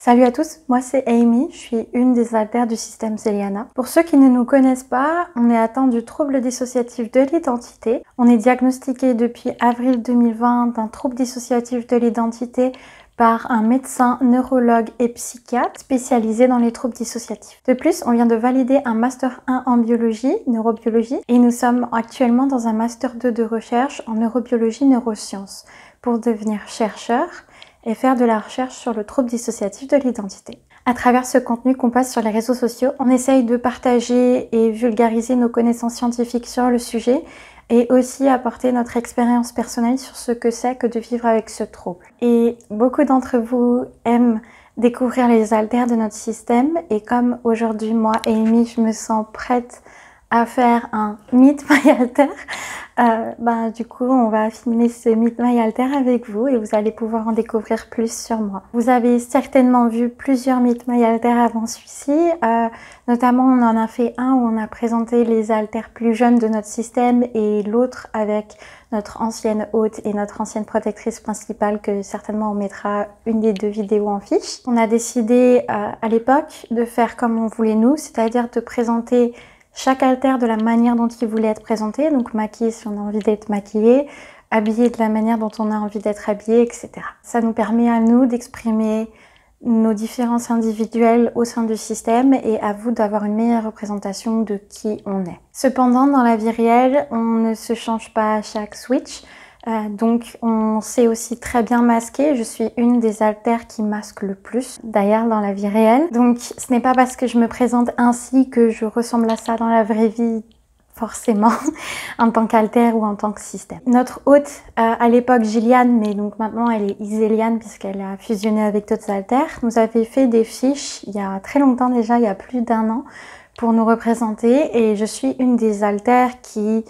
Salut à tous, moi c'est Amy, je suis une des haltères du système Zeliana. Pour ceux qui ne nous connaissent pas, on est atteint du trouble dissociatif de l'identité. On est diagnostiqué depuis avril 2020 d'un trouble dissociatif de l'identité par un médecin, neurologue et psychiatre spécialisé dans les troubles dissociatifs. De plus, on vient de valider un Master 1 en biologie, neurobiologie, et nous sommes actuellement dans un Master 2 de recherche en neurobiologie, neurosciences, pour devenir chercheur et faire de la recherche sur le trouble dissociatif de l'identité. À travers ce contenu qu'on passe sur les réseaux sociaux, on essaye de partager et vulgariser nos connaissances scientifiques sur le sujet et aussi apporter notre expérience personnelle sur ce que c'est que de vivre avec ce trouble. Et beaucoup d'entre vous aiment découvrir les haltères de notre système et comme aujourd'hui, moi, Amy, je me sens prête à faire un Meet My Halter, du coup on va filmer ce Meet My Halter avec vous et vous allez pouvoir en découvrir plus sur moi. Vous avez certainement vu plusieurs Meet My Halter avant celui-ci, notamment on en a fait un où on a présenté les haltères plus jeunes de notre système et l'autre avec notre ancienne hôte et notre ancienne protectrice principale que certainement on mettra une des deux vidéos en fiche. On a décidé à l'époque de faire comme on voulait nous, c'est-à-dire de présenter chaque haltère de la manière dont il voulait être présenté, donc maquillé si on a envie d'être maquillé, habillé de la manière dont on a envie d'être habillé, etc. Ça nous permet à nous d'exprimer nos différences individuelles au sein du système et à vous d'avoir une meilleure représentation de qui on est. Cependant, dans la vie réelle, on ne se change pas à chaque switch. Donc on sait aussi très bien masquer, je suis une des haltères qui masque le plus d'ailleurs dans la vie réelle. Donc ce n'est pas parce que je me présente ainsi que je ressemble à ça dans la vraie vie forcément en tant qu'haltère ou en tant que système. Notre hôte à l'époque Gilliane, mais donc maintenant elle est Iséliane puisqu'elle a fusionné avec d'autres haltères, nous avait fait des fiches il y a très longtemps déjà, il y a plus d'1 an pour nous représenter et je suis une des haltères qui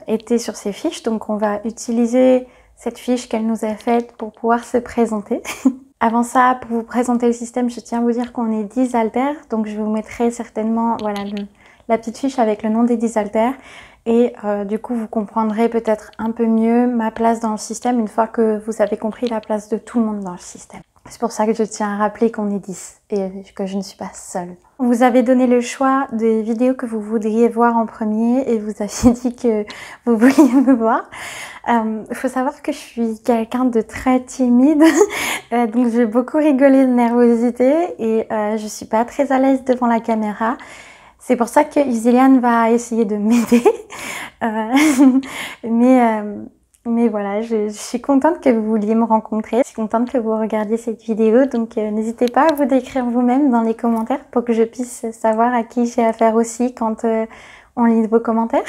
était sur ces fiches, donc on va utiliser cette fiche qu'elle nous a faite pour pouvoir se présenter. Avant ça, pour vous présenter le système, je tiens à vous dire qu'on est 10 haltères, donc je vous mettrai certainement voilà, la petite fiche avec le nom des 10 haltères et du coup vous comprendrez peut-être un peu mieux ma place dans le système une fois que vous avez compris la place de tout le monde dans le système. C'est pour ça que je tiens à rappeler qu'on est 10 et que je ne suis pas seule. On vous avait donné le choix des vidéos que vous voudriez voir en premier et vous aviez dit que vous vouliez me voir. Il faut savoir que je suis quelqu'un de très timide, donc j'ai beaucoup rigolé de nervosité et je suis pas très à l'aise devant la caméra. C'est pour ça que Iséliane va essayer de m'aider. Mais voilà, je suis contente que vous vouliez me rencontrer. Je suis contente que vous regardiez cette vidéo. Donc n'hésitez pas à vous décrire vous-même dans les commentaires pour que je puisse savoir à qui j'ai affaire aussi quand on lit vos commentaires.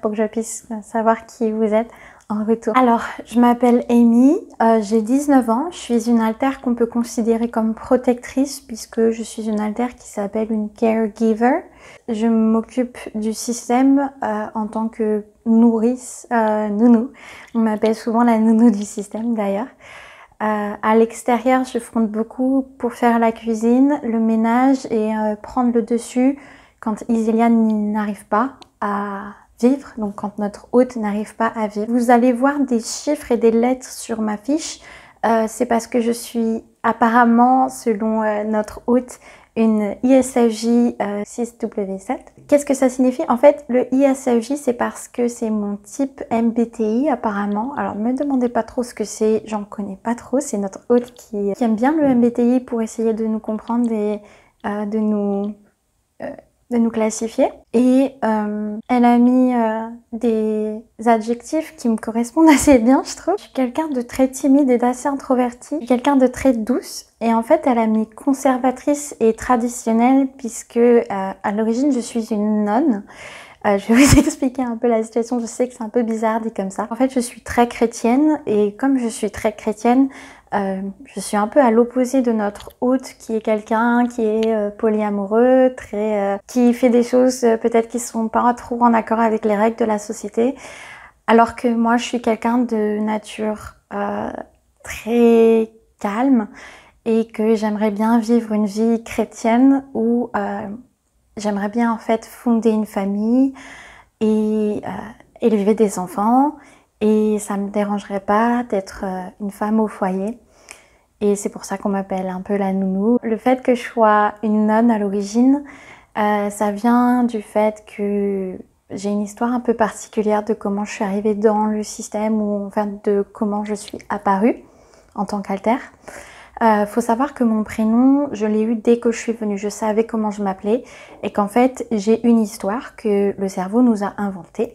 Pour que je puisse savoir qui vous êtes en retour. Alors, je m'appelle Amy, j'ai 19 ans. Je suis une haltère qu'on peut considérer comme protectrice puisque je suis une haltère qui s'appelle une caregiver. Je m'occupe du système en tant que nourrice, nounou. On m'appelle souvent la nounou du système d'ailleurs. À l'extérieur, je fronte beaucoup pour faire la cuisine, le ménage et prendre le dessus quand Iséliane n'arrive pas à vivre, donc quand notre hôte n'arrive pas à vivre. Vous allez voir des chiffres et des lettres sur ma fiche. C'est parce que je suis apparemment, selon notre hôte, une ISFJ 6W7. Qu'est-ce que ça signifie? En fait, le ISFJ, c'est parce que c'est mon type MBTI apparemment. Alors, ne me demandez pas trop ce que c'est, j'en connais pas trop. C'est notre hôte qui aime bien le MBTI pour essayer de nous comprendre et de nous classifier. Et elle a mis des adjectifs qui me correspondent assez bien, je trouve. Je suis quelqu'un de très timide et d'assez introverti. Je suis quelqu'un de très douce. Et en fait, elle a mis conservatrice et traditionnelle puisque à l'origine, je suis une nonne. Je vais vous expliquer un peu la situation. Je sais que c'est un peu bizarre dit comme ça. En fait, je suis très chrétienne et comme je suis très chrétienne, je suis un peu à l'opposé de notre hôte qui est quelqu'un qui est polyamoureux, qui fait des choses peut-être qui sont pas trop en accord avec les règles de la société. Alors que moi, je suis quelqu'un de nature très calme et que j'aimerais bien vivre une vie chrétienne où j'aimerais bien en fait fonder une famille et élever des enfants et ça me dérangerait pas d'être une femme au foyer. Et c'est pour ça qu'on m'appelle un peu la nounou. Le fait que je sois une nonne à l'origine, ça vient du fait que j'ai une histoire un peu particulière de comment je suis arrivée dans le système, ou enfin de comment je suis apparue en tant qu'alter. Faut savoir que mon prénom, je l'ai eu dès que je suis venue. Je savais comment je m'appelais et qu'en fait, j'ai une histoire que le cerveau nous a inventée.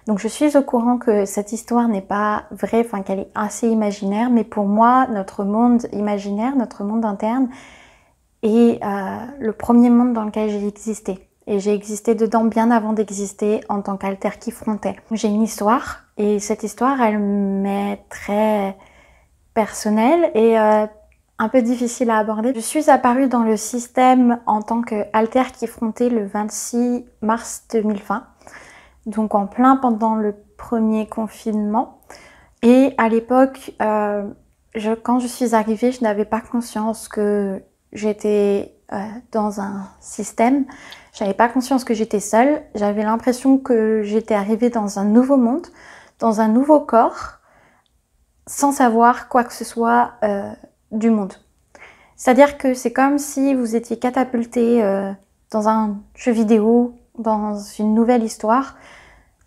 Donc je suis au courant que cette histoire n'est pas vraie, enfin qu'elle est assez imaginaire, mais pour moi, notre monde imaginaire, notre monde interne est le premier monde dans lequel j'ai existé. Et j'ai existé dedans bien avant d'exister en tant qu'alter qui frontait. J'ai une histoire et cette histoire, elle m'est très personnelle et un peu difficile à aborder. Je suis apparue dans le système en tant qu'alter qui frontait le 26 mars 2020, donc en plein pendant le premier confinement. Et à l'époque, quand je suis arrivée, je n'avais pas conscience que j'étais dans un système. Je n'avais pas conscience que j'étais seule. J'avais l'impression que j'étais arrivée dans un nouveau monde, dans un nouveau corps, sans savoir quoi que ce soit du monde. C'est-à-dire que c'est comme si vous étiez catapulté dans un jeu vidéo, dans une nouvelle histoire,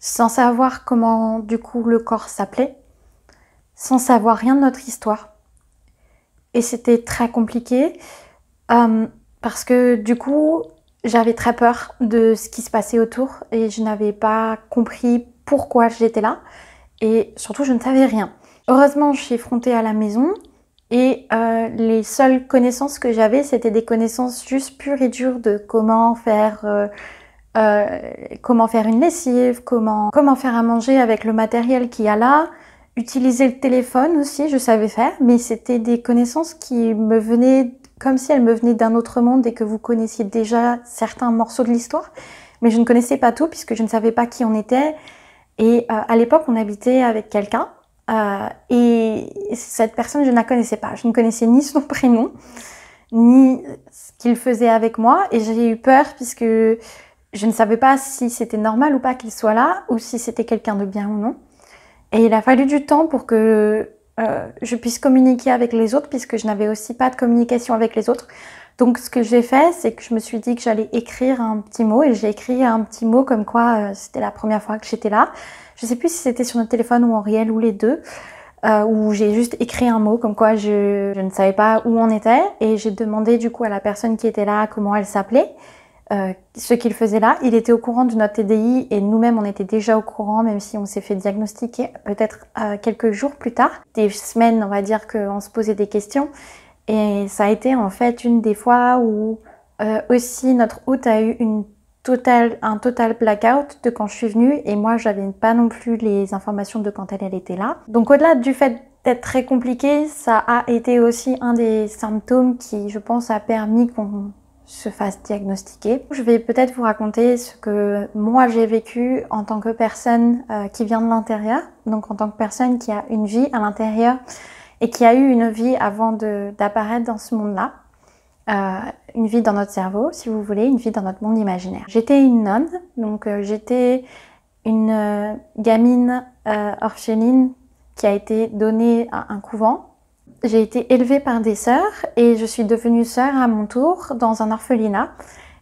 sans savoir comment du coup le corps s'appelait, sans savoir rien de notre histoire. Et c'était très compliqué parce que du coup j'avais très peur de ce qui se passait autour et je n'avais pas compris pourquoi j'étais là et surtout je ne savais rien. Heureusement, je suis affrontée à la maison et les seules connaissances que j'avais, c'était des connaissances juste pures et dures de comment faire une lessive, comment faire à manger avec le matériel qu'il y a là, utiliser le téléphone aussi, je savais faire, mais c'était des connaissances qui me venaient comme si elles me venaient d'un autre monde et que vous connaissiez déjà certains morceaux de l'histoire, mais je ne connaissais pas tout puisque je ne savais pas qui on était. Et à l'époque, on habitait avec quelqu'un. Et cette personne, je ne la connaissais pas. Je ne connaissais ni son prénom, ni ce qu'il faisait avec moi. Et j'ai eu peur puisque je ne savais pas si c'était normal ou pas qu'il soit là, ou si c'était quelqu'un de bien ou non. Et il a fallu du temps pour que je puisse communiquer avec les autres, puisque je n'avais aussi pas de communication avec les autres. Donc ce que j'ai fait, c'est que je me suis dit que j'allais écrire un petit mot, et j'ai écrit un petit mot comme quoi c'était la première fois que j'étais là. Je sais plus si c'était sur notre téléphone ou en réel ou les deux, où j'ai juste écrit un mot comme quoi je ne savais pas où on était, et j'ai demandé du coup à la personne qui était là comment elle s'appelait, ce qu'il faisait là. Il était au courant de notre TDI et nous-mêmes on était déjà au courant, même si on s'est fait diagnostiquer peut-être quelques jours plus tard, des semaines on va dire qu'on se posait des questions. Et ça a été en fait une des fois où aussi notre hôte a eu un total blackout de quand je suis venue, et moi j'avais pas non plus les informations de quand elle était là. Donc au-delà du fait d'être très compliqué, ça a été aussi un des symptômes qui, je pense, a permis qu'on se fasse diagnostiquer. Je vais peut-être vous raconter ce que moi j'ai vécu en tant que personne qui vient de l'intérieur, donc en tant que personne qui a une vie à l'intérieur et qui a eu une vie avant d'apparaître dans ce monde-là. Une vie dans notre cerveau, si vous voulez, une vie dans notre monde imaginaire. J'étais une nonne, donc j'étais une gamine orpheline qui a été donnée à un couvent. J'ai été élevée par des sœurs et je suis devenue sœur à mon tour dans un orphelinat,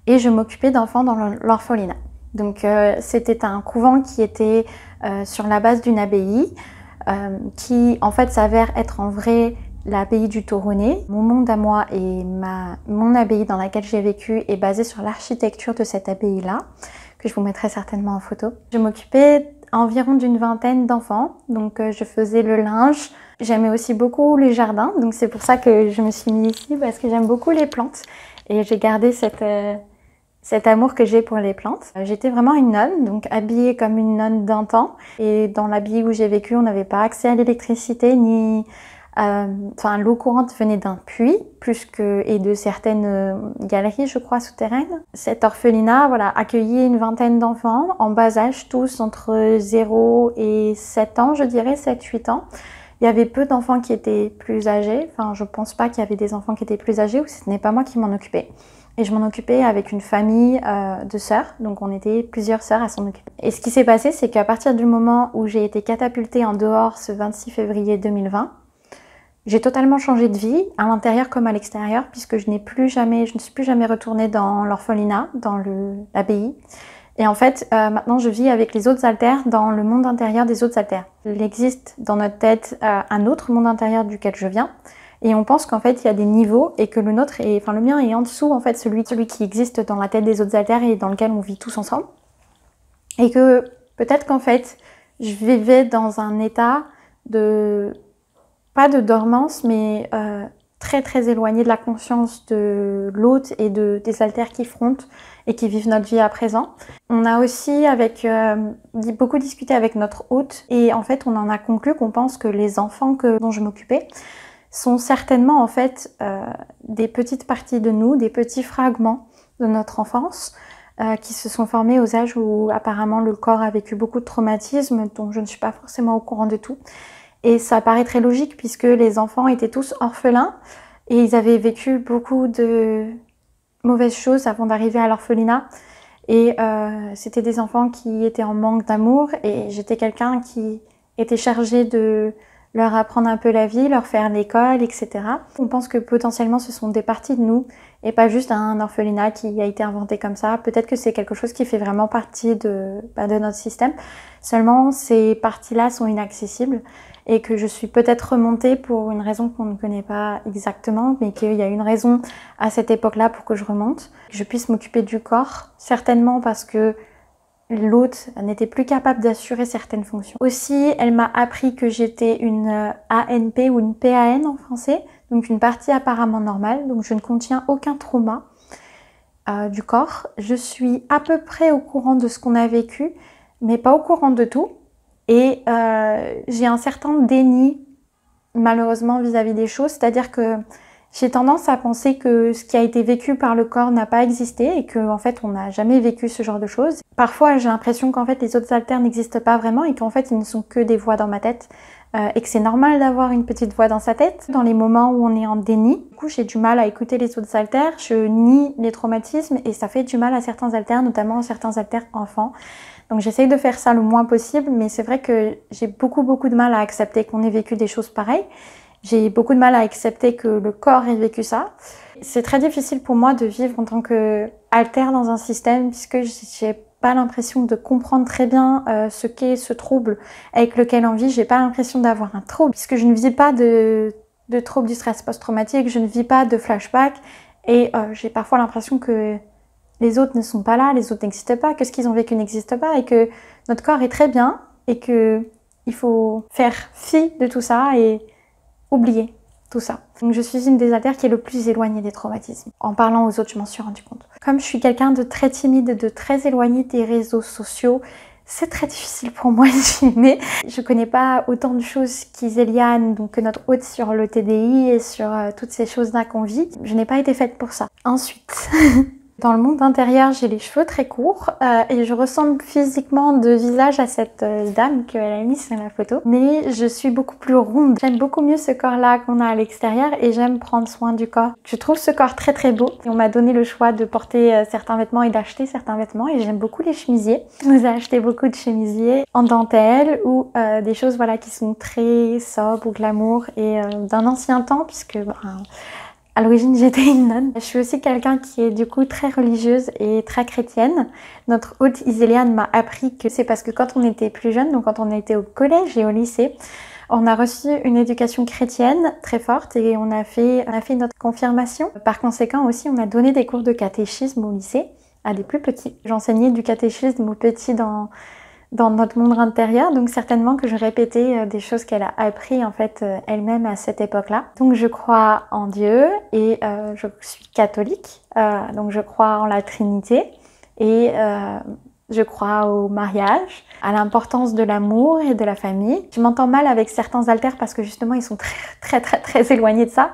et je m'occupais d'enfants dans l'orphelinat. Donc c'était un couvent qui était sur la base d'une abbaye qui en fait s'avère être en vrai l'abbaye du Toronnet. Mon monde à moi et mon abbaye dans laquelle j'ai vécu est basée sur l'architecture de cette abbaye-là, que je vous mettrai certainement en photo. Je m'occupais environ d'une vingtaine d'enfants, donc je faisais le linge. J'aimais aussi beaucoup les jardins, donc c'est pour ça que je me suis mise ici, parce que j'aime beaucoup les plantes et j'ai gardé cet amour que j'ai pour les plantes. J'étais vraiment une nonne, donc habillée comme une nonne d'antan, et dans l'abbaye où j'ai vécu, on n'avait pas accès à l'électricité ni l'eau courante venait d'un puits et de certaines galeries, je crois, souterraines. Cet orphelinat, voilà, accueillait une vingtaine d'enfants en bas âge, tous entre 0 et 7 ans, je dirais, 7-8 ans. Il y avait peu d'enfants qui étaient plus âgés. Enfin, je pense pas qu'il y avait des enfants qui étaient plus âgés, ou ce n'est pas moi qui m'en occupais. Et je m'en occupais avec une famille de sœurs, donc on était plusieurs sœurs à s'en occuper. Et ce qui s'est passé, c'est qu'à partir du moment où j'ai été catapultée en dehors ce 26 février 2020, J'ai totalement changé de vie, à l'intérieur comme à l'extérieur, puisque je ne suis plus jamais retournée dans l'orphelinat, dans l'abbaye. Et en fait, maintenant, je vis avec les autres haltères dans le monde intérieur des autres haltères. Il existe dans notre tête un autre monde intérieur duquel je viens. Et on pense qu'en fait, il y a des niveaux et que le mien est en dessous, en fait, celui qui existe dans la tête des autres haltères et dans lequel on vit tous ensemble. Et que peut-être qu'en fait, je vivais dans un état pas de dormance, mais très très éloigné de la conscience de l'hôte et des haltères qui frontent et qui vivent notre vie à présent. On a aussi beaucoup discuté avec notre hôte et en fait on en a conclu qu'on pense que les enfants dont je m'occupais sont certainement en fait des petites parties de nous, des petits fragments de notre enfance qui se sont formés aux âges où apparemment le corps a vécu beaucoup de traumatismes dont je ne suis pas forcément au courant de tout. Et ça paraît très logique puisque les enfants étaient tous orphelins et ils avaient vécu beaucoup de mauvaises choses avant d'arriver à l'orphelinat. Et c'était des enfants qui étaient en manque d'amour et j'étais quelqu'un qui était chargé de leur apprendre un peu la vie, leur faire l'école, etc. On pense que potentiellement ce sont des parties de nous et pas juste un orphelinat qui a été inventé comme ça. Peut-être que c'est quelque chose qui fait vraiment partie de notre système. Seulement, ces parties-là sont inaccessibles et que je suis peut-être remontée pour une raison qu'on ne connaît pas exactement, mais qu'il y a une raison à cette époque-là pour que je remonte. Que je puisse m'occuper du corps, certainement parce que l'hôte n'était plus capable d'assurer certaines fonctions. Aussi, elle m'a appris que j'étais une ANP ou une PAN en français, donc une partie apparemment normale, donc je ne contiens aucun trauma du corps. Je suis à peu près au courant de ce qu'on a vécu, mais pas au courant de tout. Et j'ai un certain déni, malheureusement, vis-à-vis des choses, c'est-à-dire que j'ai tendance à penser que ce qui a été vécu par le corps n'a pas existé et qu'en fait on n'a jamais vécu ce genre de choses. Parfois j'ai l'impression qu'en fait les autres haltères n'existent pas vraiment et qu'en fait ils ne sont que des voix dans ma tête et que c'est normal d'avoir une petite voix dans sa tête dans les moments où on est en déni. Du coup j'ai du mal à écouter les autres haltères, je nie les traumatismes et ça fait du mal à certains haltères, notamment à certains haltères enfants. Donc j'essaye de faire ça le moins possible, mais c'est vrai que j'ai beaucoup de mal à accepter qu'on ait vécu des choses pareilles. J'ai beaucoup de mal à accepter que le corps ait vécu ça. C'est très difficile pour moi de vivre en tant qu'haltère dans un système puisque j'ai pas l'impression de comprendre très bien ce qu'est ce trouble avec lequel on vit. J'ai pas l'impression d'avoir un trouble puisque je ne vis pas de trouble du stress post-traumatique, je ne vis pas de flashback et j'ai parfois l'impression que les autres ne sont pas là, les autres n'existent pas, que ce qu'ils ont vécu n'existe pas et que notre corps est très bien et que il faut faire fi de tout ça et oublier tout ça. Donc je suis une des haltères qui est le plus éloignée des traumatismes. En parlant aux autres, je m'en suis rendu compte. Comme je suis quelqu'un de très timide, de très éloigné des réseaux sociaux, c'est très difficile pour moi d'aimer. Je connais pas autant de choses qu'Iseliane, donc notre hôte sur le TDI et sur toutes ces choses-là qu'on vit. Je n'ai pas été faite pour ça. Ensuite... Dans le monde intérieur, j'ai les cheveux très courts et je ressemble physiquement de visage à cette dame qu'elle a mise sur la photo. Mais je suis beaucoup plus ronde. J'aime beaucoup mieux ce corps-là qu'on a à l'extérieur et j'aime prendre soin du corps. Je trouve ce corps très très beau. Et on m'a donné le choix de porter certains vêtements et d'acheter certains vêtements et j'aime beaucoup les chemisiers. Je nous ai acheté beaucoup de chemisiers en dentelle ou des choses voilà qui sont très sobres ou glamour et d'un ancien temps puisque... à l'origine, j'étais une nonne. Je suis aussi quelqu'un qui est du coup très religieuse et très chrétienne. Notre hôte Iseliane m'a appris que c'est parce que quand on était plus jeune, donc quand on était au collège et au lycée, on a reçu une éducation chrétienne très forte et on a fait notre confirmation. Par conséquent aussi, on a donné des cours de catéchisme au lycée à des plus petits. J'enseignais du catéchisme aux petits dans notre monde intérieur, donc certainement que je répétais des choses qu'elle a appris en fait elle-même à cette époque-là. Donc je crois en Dieu et je suis catholique, donc je crois en la Trinité et je crois au mariage, à l'importance de l'amour et de la famille. Je m'entends mal avec certains haltères parce que justement ils sont très éloignés de ça.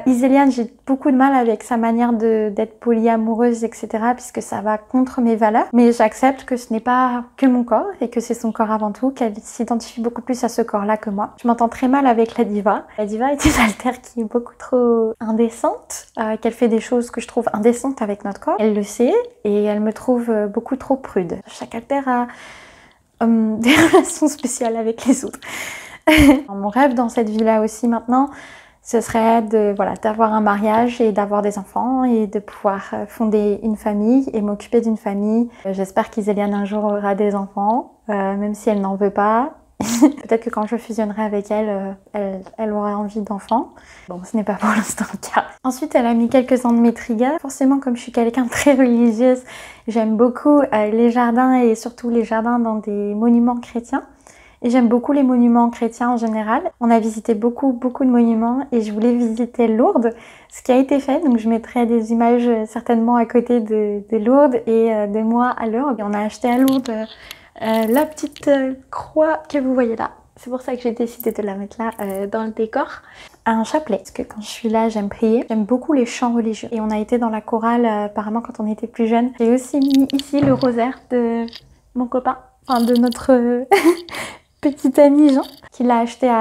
Iseliane, j'ai beaucoup de mal avec sa manière d'être polyamoureuse, etc. puisque ça va contre mes valeurs. Mais j'accepte que ce n'est pas que mon corps et que c'est son corps avant tout, qu'elle s'identifie beaucoup plus à ce corps-là que moi. Je m'entends très mal avec la diva. La diva est une haltère qui est beaucoup trop indécente, qu'elle fait des choses que je trouve indécentes avec notre corps. Elle le sait et elle me trouve beaucoup trop prude. Chaque haltère a des relations spéciales avec les autres. Mon rêve dans cette vie-là aussi maintenant, ce serait de, voilà, d'avoir un mariage et d'avoir des enfants et de pouvoir fonder une famille et m'occuper d'une famille. J'espère qu'Iseliane un jour aura des enfants, même si elle n'en veut pas. Peut-être que quand je fusionnerai avec elle, elle aura envie d'enfants. Bon, ce n'est pas pour l'instant le cas. Ensuite, elle a mis quelques ans de mes triggers. Forcément, comme je suis quelqu'un de très religieuse, j'aime beaucoup les jardins et surtout les jardins dans des monuments chrétiens. Et j'aime beaucoup les monuments chrétiens en général. On a visité beaucoup de monuments et je voulais visiter Lourdes, ce qui a été fait. Donc je mettrai des images certainement à côté de Lourdes et de moi à Lourdes. Et on a acheté à Lourdes la petite croix que vous voyez là. C'est pour ça que j'ai décidé de la mettre là dans le décor. Un chapelet, parce que quand je suis là, j'aime prier. J'aime beaucoup les chants religieux. Et on a été dans la chorale apparemment quand on était plus jeune. J'ai aussi mis ici le rosaire de mon copain, enfin de notre petit ami Jean, qui l'a acheté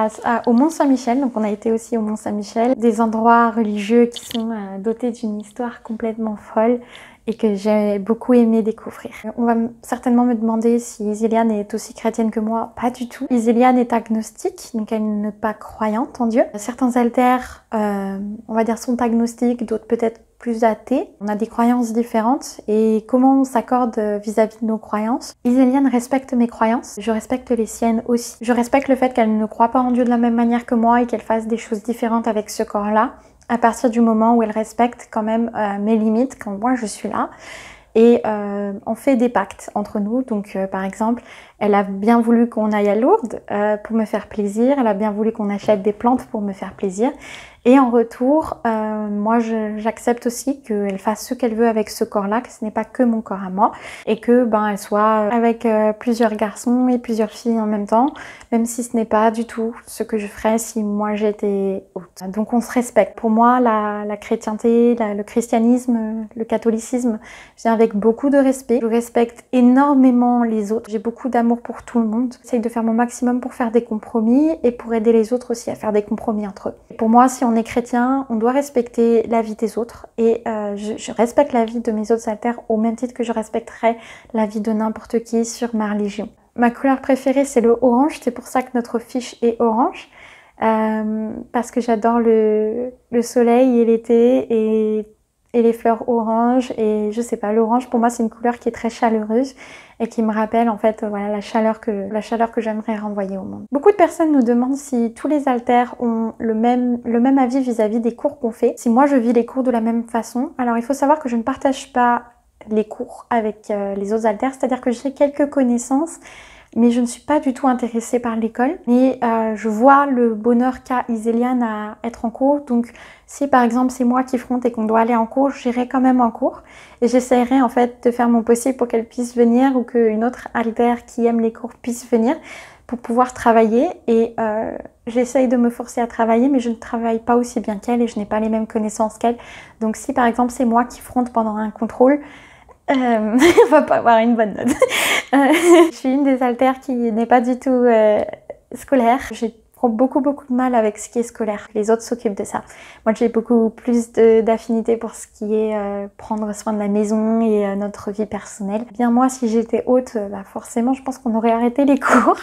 au Mont-Saint-Michel. Donc on a été aussi au Mont-Saint-Michel. Des endroits religieux qui sont dotés d'une histoire complètement folle et que j'ai beaucoup aimé découvrir. On va certainement me demander si Iseliane est aussi chrétienne que moi. Pas du tout. Iseliane est agnostique, donc elle n'est pas croyante en Dieu. Certains alters, on va dire, sont agnostiques, d'autres peut-être plus athées. On a des croyances différentes et comment on s'accorde vis-à-vis de nos croyances. Iseliane respecte mes croyances, je respecte les siennes aussi. Je respecte le fait qu'elle ne croit pas en Dieu de la même manière que moi et qu'elle fasse des choses différentes avec ce corps-là, à partir du moment où elle respecte quand même mes limites quand moi je suis là. Et on fait des pactes entre nous. Donc par exemple, elle a bien voulu qu'on aille à Lourdes pour me faire plaisir. Elle a bien voulu qu'on achète des plantes pour me faire plaisir. Et en retour, moi j'accepte aussi qu'elle fasse ce qu'elle veut avec ce corps-là, que ce n'est pas que mon corps à moi, et que elle soit avec plusieurs garçons et plusieurs filles en même temps, même si ce n'est pas du tout ce que je ferais si moi j'étais haute. Donc on se respecte. Pour moi, la chrétienté, le christianisme, le catholicisme vient avec beaucoup de respect. Je respecte énormément les autres. J'ai beaucoup d'amour pour tout le monde. J'essaye de faire mon maximum pour faire des compromis et pour aider les autres aussi à faire des compromis entre eux. Et pour moi, si on est chrétien, on doit respecter la vie des autres et je respecte la vie de mes autres alters au même titre que je respecterais la vie de n'importe qui sur ma religion. Ma couleur préférée, c'est le orange. C'est pour ça que notre fiche est orange. Parce que j'adore le soleil et l'été et les fleurs orange. Et je sais pas, l'orange pour moi c'est une couleur qui est très chaleureuse et qui me rappelle en fait voilà, la chaleur que j'aimerais renvoyer au monde. Beaucoup de personnes nous demandent si tous les alters ont le même avis vis-à-vis des cours qu'on fait, si moi je vis les cours de la même façon. Alors il faut savoir que je ne partage pas les cours avec les autres alters, c'est-à-dire que j'ai quelques connaissances mais je ne suis pas du tout intéressée par l'école. Mais je vois le bonheur qu'a Iseliane à être en cours. Donc si par exemple c'est moi qui fronte et qu'on doit aller en cours, j'irai quand même en cours. Et j'essaierai en fait de faire mon possible pour qu'elle puisse venir ou qu'une autre alter qui aime les cours puisse venir pour pouvoir travailler. Et j'essaye de me forcer à travailler, mais je ne travaille pas aussi bien qu'elle et je n'ai pas les mêmes connaissances qu'elle. Donc si par exemple c'est moi qui fronte pendant un contrôle, on va pas avoir une bonne note. Je suis une des alters qui n'est pas du tout scolaire. J'ai beaucoup de mal avec ce qui est scolaire. Les autres s'occupent de ça. Moi j'ai beaucoup plus d'affinité pour ce qui est prendre soin de la maison et notre vie personnelle. Bien moi si j'étais haute, forcément je pense qu'on aurait arrêté les cours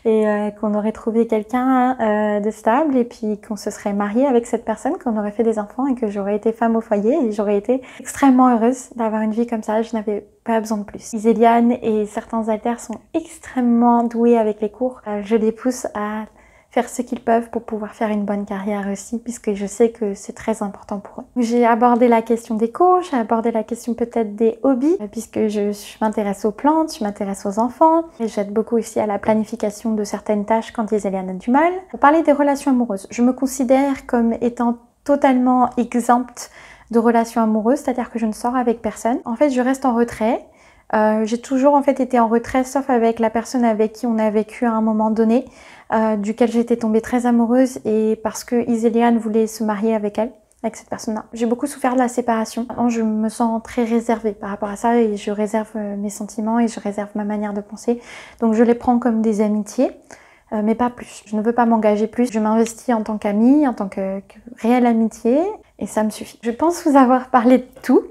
et qu'on aurait trouvé quelqu'un de stable et puis qu'on se serait marié avec cette personne, qu'on aurait fait des enfants et que j'aurais été femme au foyer et j'aurais été extrêmement heureuse d'avoir une vie comme ça. Je n'avais pas besoin de plus. Iseliane et certains alters sont extrêmement doués avec les cours. Je les pousse à faire ce qu'ils peuvent pour pouvoir faire une bonne carrière aussi, puisque je sais que c'est très important pour eux. J'ai abordé la question des cours, j'ai abordé la question peut-être des hobbies, puisque je m'intéresse aux plantes, je m'intéresse aux enfants, et j'aide beaucoup aussi à la planification de certaines tâches quand Iseliane a du mal. Pour parler des relations amoureuses, je me considère comme étant totalement exempte de relations amoureuses, c'est-à-dire que je ne sors avec personne. En fait, je reste en retrait. J'ai toujours en fait été en retrait, sauf avec la personne avec qui on a vécu à un moment donné, duquel j'étais tombée très amoureuse et parce que Iseliane voulait se marier avec elle, avec cette personne-là. J'ai beaucoup souffert de la séparation. Maintenant, je me sens très réservée par rapport à ça et je réserve mes sentiments et je réserve ma manière de penser. Donc je les prends comme des amitiés, mais pas plus. Je ne veux pas m'engager plus. Je m'investis en tant qu'amie, en tant que réelle amitié et ça me suffit. Je pense vous avoir parlé de tout.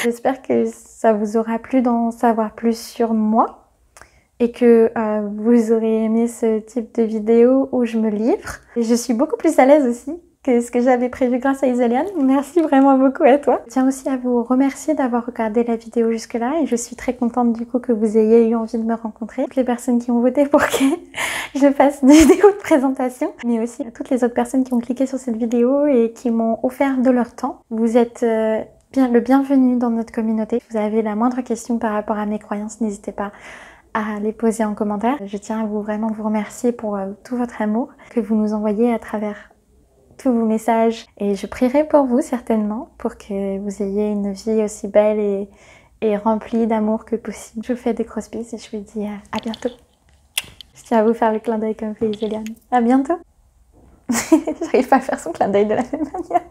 J'espère que ça vous aura plu d'en savoir plus sur moi. et que vous aurez aimé ce type de vidéo où je me livre. Et je suis beaucoup plus à l'aise aussi que ce que j'avais prévu grâce à Isoliane. Merci vraiment beaucoup à toi. Je tiens aussi à vous remercier d'avoir regardé la vidéo jusque-là et je suis très contente du coup que vous ayez eu envie de me rencontrer. Toutes les personnes qui ont voté pour que je fasse des vidéos de présentation, mais aussi à toutes les autres personnes qui ont cliqué sur cette vidéo et qui m'ont offert de leur temps. Vous êtes le bienvenu dans notre communauté. Si vous avez la moindre question par rapport à mes croyances, n'hésitez pas à les poser en commentaire. Je tiens à vraiment vous remercier pour tout votre amour que vous nous envoyez à travers tous vos messages et je prierai pour vous certainement pour que vous ayez une vie aussi belle et remplie d'amour que possible. Je vous fais des grosses bises et je vous dis à bientôt. Je tiens à vous faire le clin d'œil comme fait Isoliane. À bientôt. J'arrive pas à faire son clin d'œil de la même manière.